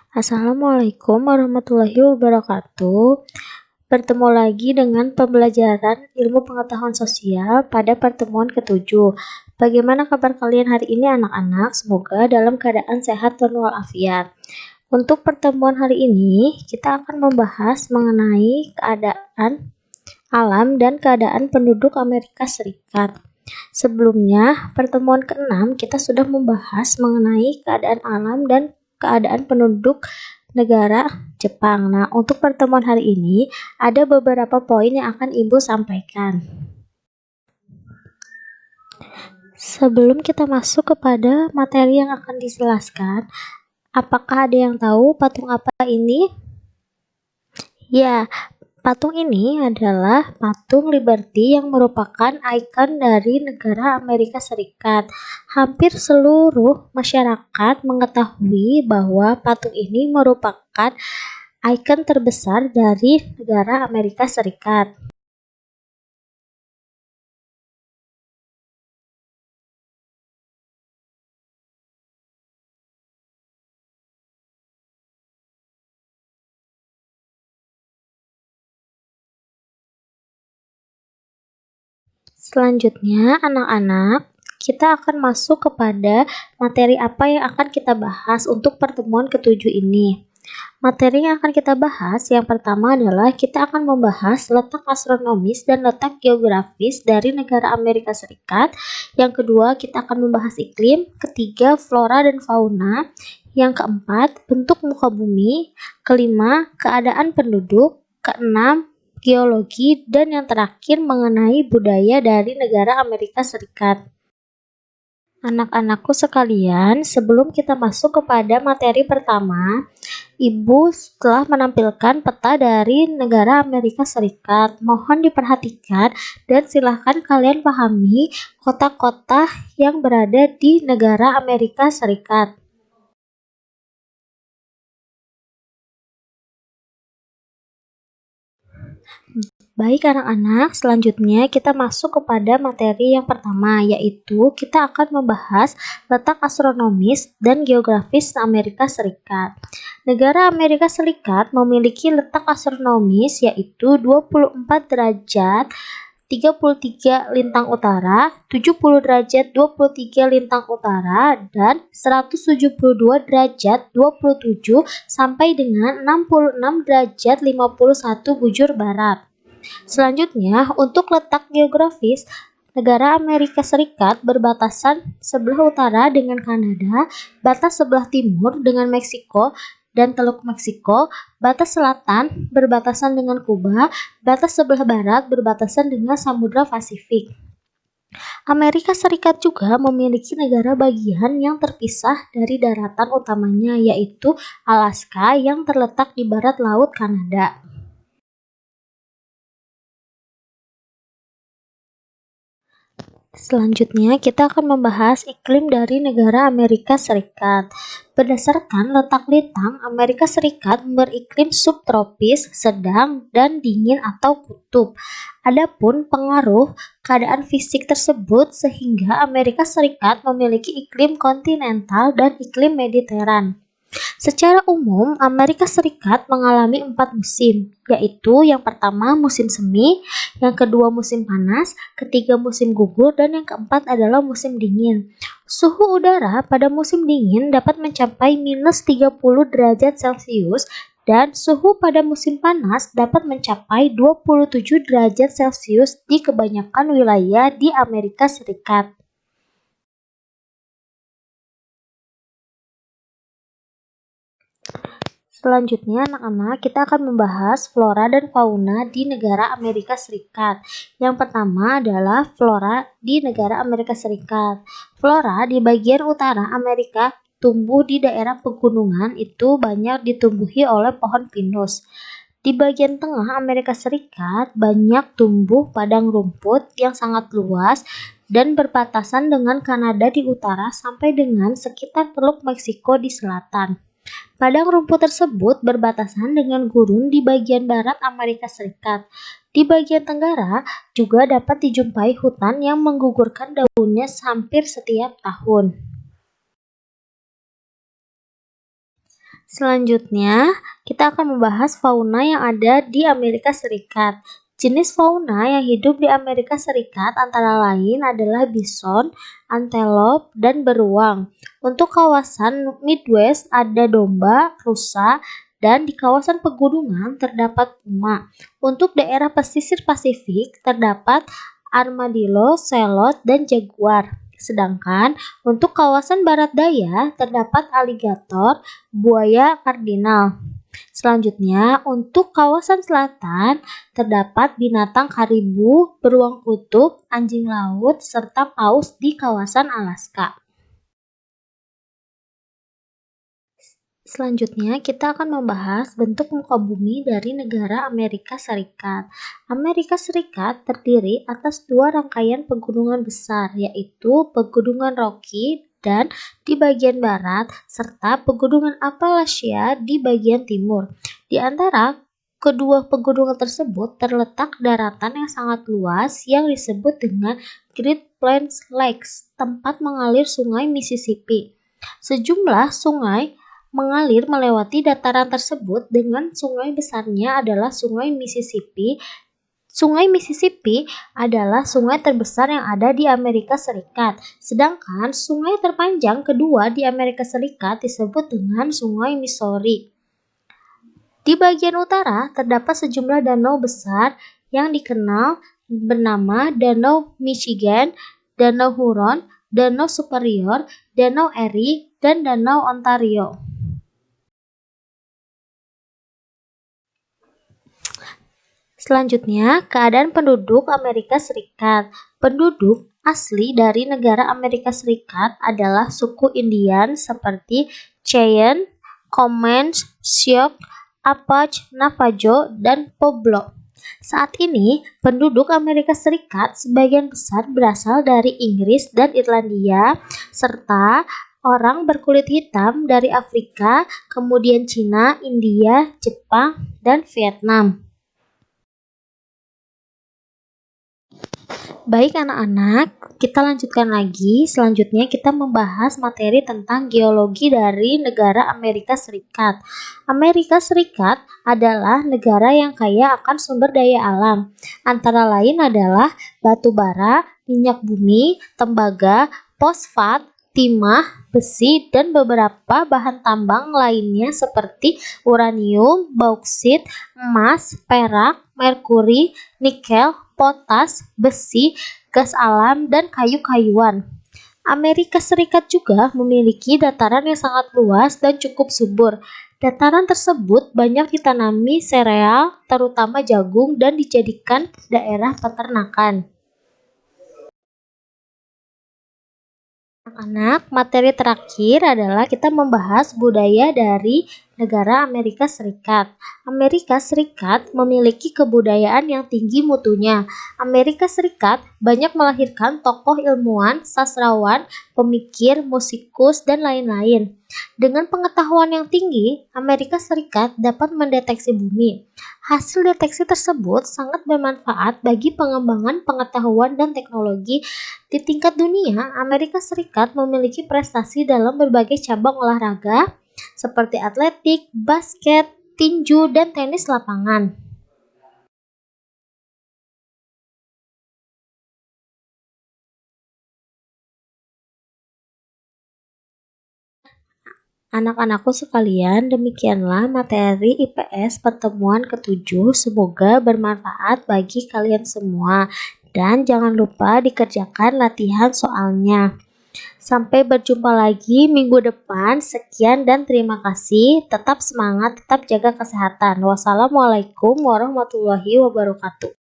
Assalamualaikum warahmatullahi wabarakatuh. Bertemu lagi dengan pembelajaran ilmu pengetahuan sosial pada pertemuan ke-7. Bagaimana kabar kalian hari ini anak-anak? Semoga dalam keadaan sehat dan walafiat. Untuk pertemuan hari ini, kita akan membahas mengenai keadaan alam dan keadaan penduduk Amerika Serikat. Sebelumnya, pertemuan ke-6 kita sudah membahas mengenai keadaan alam dan keadaan penduduk negara Jepang. Nah, untuk pertemuan hari ini ada beberapa poin yang akan Ibu sampaikan. Sebelum kita masuk kepada materi yang akan dijelaskan, apakah ada yang tahu patung apa ini? Ya, patung ini adalah patung Liberty yang merupakan ikon dari negara Amerika Serikat. Hampir seluruh masyarakat mengetahui bahwa patung ini merupakan ikon terbesar dari negara Amerika Serikat. Selanjutnya, anak-anak, kita akan masuk kepada materi apa yang akan kita bahas untuk pertemuan ke-7 ini. Materi yang akan kita bahas yang pertama adalah kita akan membahas letak astronomis dan letak geografis dari negara Amerika Serikat. Yang kedua, kita akan membahas iklim. Ketiga, flora dan fauna. Yang keempat, bentuk muka bumi. Kelima, keadaan penduduk. Keenam, geologi, dan yang terakhir mengenai budaya dari negara Amerika Serikat. Anak-anakku sekalian, sebelum kita masuk kepada materi pertama, Ibu telah menampilkan peta dari negara Amerika Serikat. Mohon diperhatikan dan silahkan kalian pahami kota-kota yang berada di negara Amerika Serikat. Baik anak-anak, selanjutnya kita masuk kepada materi yang pertama, yaitu kita akan membahas letak astronomis dan geografis Amerika Serikat. Negara Amerika Serikat memiliki letak astronomis yaitu 24 derajat 33 lintang utara, 70 derajat 23 lintang utara, dan 172 derajat 27 sampai dengan 66 derajat 51 bujur barat. Selanjutnya, untuk letak geografis, negara Amerika Serikat berbatasan sebelah utara dengan Kanada, batas sebelah timur dengan Meksiko dan Teluk Meksiko, batas selatan berbatasan dengan Kuba, batas sebelah barat berbatasan dengan Samudra Pasifik. Amerika Serikat juga memiliki negara bagian yang terpisah dari daratan utamanya, yaitu Alaska yang terletak di barat laut Kanada. Selanjutnya, kita akan membahas iklim dari negara Amerika Serikat. Berdasarkan letak lintang, Amerika Serikat beriklim subtropis, sedang, dan dingin atau kutub. Adapun pengaruh keadaan fisik tersebut sehingga Amerika Serikat memiliki iklim kontinental dan iklim mediteran. Secara umum, Amerika Serikat mengalami 4 musim, yaitu yang pertama musim semi, yang kedua musim panas, ketiga musim gugur, dan yang keempat adalah musim dingin. Suhu udara pada musim dingin dapat mencapai minus 30 derajat Celcius dan suhu pada musim panas dapat mencapai 27 derajat Celcius di kebanyakan wilayah di Amerika Serikat. Selanjutnya, anak-anak, kita akan membahas flora dan fauna di negara Amerika Serikat. Yang pertama adalah flora di negara Amerika Serikat. Flora di bagian utara Amerika tumbuh di daerah pegunungan itu banyak ditumbuhi oleh pohon pinus. Di bagian tengah Amerika Serikat banyak tumbuh padang rumput yang sangat luas dan berbatasan dengan Kanada di utara sampai dengan sekitar Teluk Meksiko di selatan. Padang rumput tersebut berbatasan dengan gurun di bagian barat Amerika Serikat. Di bagian tenggara juga dapat dijumpai hutan yang menggugurkan daunnya hampir setiap tahun. Selanjutnya, kita akan membahas fauna yang ada di Amerika Serikat. Jenis fauna yang hidup di Amerika Serikat antara lain adalah bison, antelope, dan beruang. Untuk kawasan Midwest ada domba, rusa, dan di kawasan pegunungan terdapat puma. Untuk daerah pesisir Pasifik terdapat armadillo, selot, dan jaguar. Sedangkan untuk kawasan barat daya terdapat aligator, buaya kardinal. Selanjutnya, untuk kawasan selatan terdapat binatang karibu, beruang kutub, anjing laut, serta paus di kawasan Alaska. Selanjutnya, kita akan membahas bentuk muka bumi dari negara Amerika Serikat. Amerika Serikat terdiri atas dua rangkaian pegunungan besar, yaitu Pegunungan Rocky dan di bagian barat, serta Pegunungan Appalachia di bagian timur. Di antara kedua pegunungan tersebut terletak daratan yang sangat luas yang disebut dengan Great Plains Lakes, tempat mengalir sungai Mississippi. Sejumlah sungai mengalir melewati dataran tersebut dengan sungai besarnya adalah Sungai Mississippi. Sungai Mississippi adalah sungai terbesar yang ada di Amerika Serikat, sedangkan sungai terpanjang kedua di Amerika Serikat disebut dengan Sungai Missouri. Di bagian utara terdapat sejumlah danau besar yang dikenal bernama Danau Michigan, Danau Huron, Danau Superior, Danau Erie, dan Danau Ontario. Selanjutnya, keadaan penduduk Amerika Serikat. Penduduk asli dari negara Amerika Serikat adalah suku Indian seperti Cheyenne, Comanche, Sioux, Apache, Navajo, dan Pueblo. Saat ini, penduduk Amerika Serikat sebagian besar berasal dari Inggris dan Irlandia, serta orang berkulit hitam dari Afrika, kemudian Cina, India, Jepang, dan Vietnam. Baik anak-anak, kita lanjutkan lagi. Selanjutnya kita membahas materi tentang geologi dari negara Amerika Serikat. Amerika Serikat adalah negara yang kaya akan sumber daya alam. Antara lain adalah batu bara, minyak bumi, tembaga, fosfat, timah, besi, dan beberapa bahan tambang lainnya seperti uranium, bauksit, emas, perak, merkuri, nikel, potas, besi, gas alam, dan kayu-kayuan. Amerika Serikat juga memiliki dataran yang sangat luas dan cukup subur. Dataran tersebut banyak ditanami sereal, terutama jagung, dan dijadikan daerah peternakan. Anak-anak, materi terakhir adalah kita membahas budaya dari negara Amerika Serikat. Amerika Serikat memiliki kebudayaan yang tinggi mutunya. Amerika Serikat banyak melahirkan tokoh ilmuwan, sastrawan, pemikir, musikus, dan lain-lain. Dengan pengetahuan yang tinggi, Amerika Serikat dapat mendeteksi bumi. Hasil deteksi tersebut sangat bermanfaat bagi pengembangan pengetahuan dan teknologi. Di tingkat dunia, Amerika Serikat memiliki prestasi dalam berbagai cabang olahraga seperti atletik, basket, tinju, dan tenis lapangan. Anak-anakku sekalian, demikianlah materi IPS pertemuan ke-7. Semoga bermanfaat bagi kalian semua. Dan jangan lupa dikerjakan latihan soalnya. Sampai berjumpa lagi minggu depan. Sekian dan terima kasih. Tetap semangat, tetap jaga kesehatan. Wassalamualaikum warahmatullahi wabarakatuh.